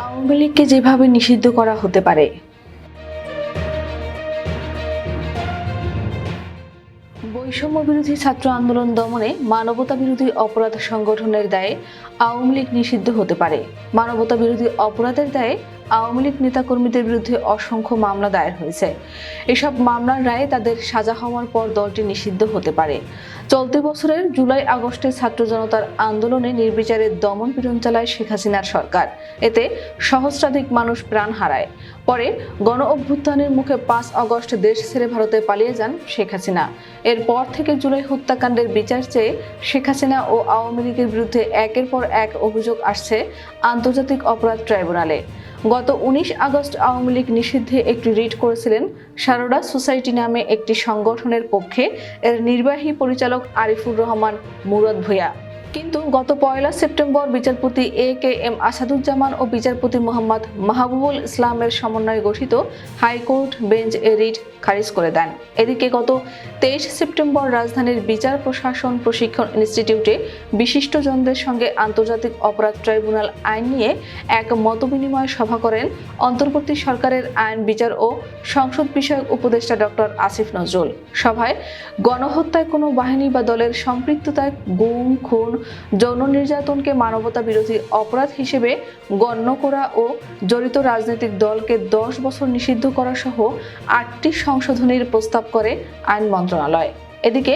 আওয়ামী লীগকে যেভাবে নিষিদ্ধ করা হতে পারে। বৈষম্য বিরোধী ছাত্র আন্দোলন দমনে মানবতা বিরোধী অপরাধ সংগঠনের দায়ে আওয়ামী লীগ নিষিদ্ধ হতে পারে। মানবতা বিরোধী অপরাধের দায়ে আওয়ামী লীগ নেতাকর্মীদের বিরুদ্ধে অসংখ্য মামলা দায়ের হয়েছে। এসব মামলার রায়ে তাদের সাজা হওয়ার পর দলটি নিষিদ্ধ হতে পারে। চলতি বছরের জুলাই আগস্টে ছাত্র জনতার আন্দোলনে নির্বিচারে দমন পীড়ন চালায় শেখ হাসিনার সরকার। এতে সহস্রাধিক মানুষ প্রাণ হারায়। পরে গণ অভ্যুত্থানের মুখে 5 আগস্ট দেশ ছেড়ে ভারতে পালিয়ে যান শেখ হাসিনা। এরপর থেকে জুলাই হত্যাকাণ্ডের বিচার চেয়ে শেখ হাসিনা ও আওয়ামী লীগের বিরুদ্ধে একের পর এক অভিযোগ আসছে আন্তর্জাতিক অপরাধ ট্রাইব্যুনালে। গত 19 আগস্ট আওয়ামী লীগ নিষিদ্ধে একটি রিট করেছিলেন সারদা সোসাইটি নামে একটি সংগঠনের পক্ষে এর নির্বাহী পরিচালক আরিফুর রহমান মুরাদ ভূঁইয়া। কিন্তু গত 1 সেপ্টেম্বর বিচারপতি A.K.M. আসাদুজ্জামান ও বিচারপতি মোহাম্মদ মাহবুবুল ইসলামের সমন্বয়ে গঠিত হাইকোর্ট বেঞ্চ এ রিট খারিজ করে দেন। এদিকে গত 23 সেপ্টেম্বর রাজধানীর বিচার প্রশাসন প্রশিক্ষণ ইনস্টিটিউটে বিশিষ্টজনদের সঙ্গে আন্তর্জাতিক অপরাধ ট্রাইব্যুনাল আইন নিয়ে এক মতবিনিময় সভা করেন অন্তর্বর্তী সরকারের আইন বিচার ও সংসদ বিষয়ক উপদেষ্টা ডক্টর আসিফ নজরুল। সভায় গণহত্যায় কোনো বাহিনী বা দলের সম্পৃক্ততায় গুম, খুন, যৌন নির্যাতনকে মানবতা বিরোধী অপরাধ হিসেবে গণ্য করা ও জড়িত রাজনৈতিক দলকে 10 বছর নিষিদ্ধ করা সহ 8টি সংশোধনীর প্রস্তাব করে আইন মন্ত্রণালয়। এদিকে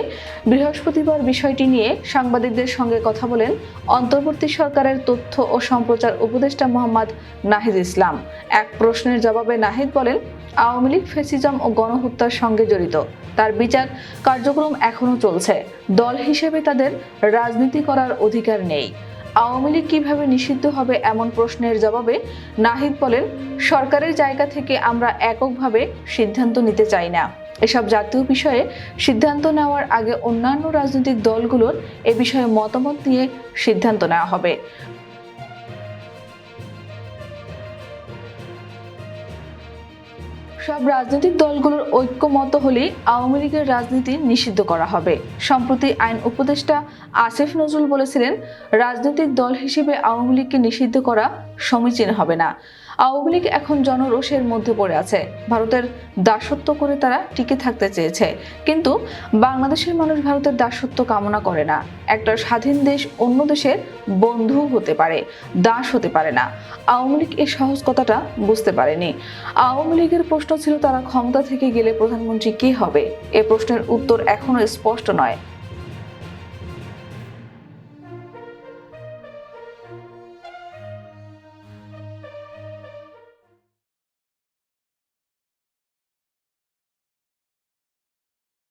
বৃহস্পতিবার বিষয়টি নিয়ে সাংবাদিকদের সঙ্গে কথা বলেন অন্তর্বর্তী সরকারের তথ্য ও সম্প্রচার উপদেষ্টা মোহাম্মদ নাহিদ ইসলাম। এক প্রশ্নের জবাবে নাহিদ বলেন, আওয়ামী লীগ ফ্যাসিজম ও গণহত্যার সঙ্গে জড়িত, তার বিচার কার্যক্রম এখনো চলছে। দল হিসেবে তাদের রাজনীতি করার অধিকার নেই। আওয়ামী লীগ কিভাবে নিষিদ্ধ হবে এমন প্রশ্নের জবাবে নাহিদ বলেন, সরকারের জায়গা থেকে আমরা এককভাবে সিদ্ধান্ত নিতে চাই না। এসব জাতীয় বিষয়ে সিদ্ধান্ত নেওয়ার আগে অন্যান্য রাজনৈতিক দলগুলোর এ বিষয়ে মতামত নিয়ে সিদ্ধান্ত নেওয়া হবে। সব রাজনৈতিক দলগুলোর ঐক্যমত হলেই আওয়ামী লীগের রাজনীতি নিষিদ্ধ করা হবে। সম্প্রতি আইন উপদেষ্টা আসিফ নজরুল বলেছিলেন, রাজনৈতিক দল হিসেবে আওয়ামী লীগকে নিষিদ্ধ করা সমীচীন হবে না। আওয়ামী লীগ এখন জনরোষের মধ্যে পড়ে আছে। ভারতের দাসত্ব করে তারা টিকে থাকতে চেয়েছে, কিন্তু বাংলাদেশের মানুষ ভারতের দাসত্ব কামনা করে না। একটা স্বাধীন দেশ অন্য দেশের বন্ধু হতে পারে, দাস হতে পারে না। আওয়ামী লীগ এই সহজ কথাটা বুঝতে পারেনি। আওয়ামী লীগের প্রশ্ন ছিল, তারা ক্ষমতা থেকে গেলে প্রধানমন্ত্রী কে হবে? এ প্রশ্নের উত্তর এখনো স্পষ্ট নয়।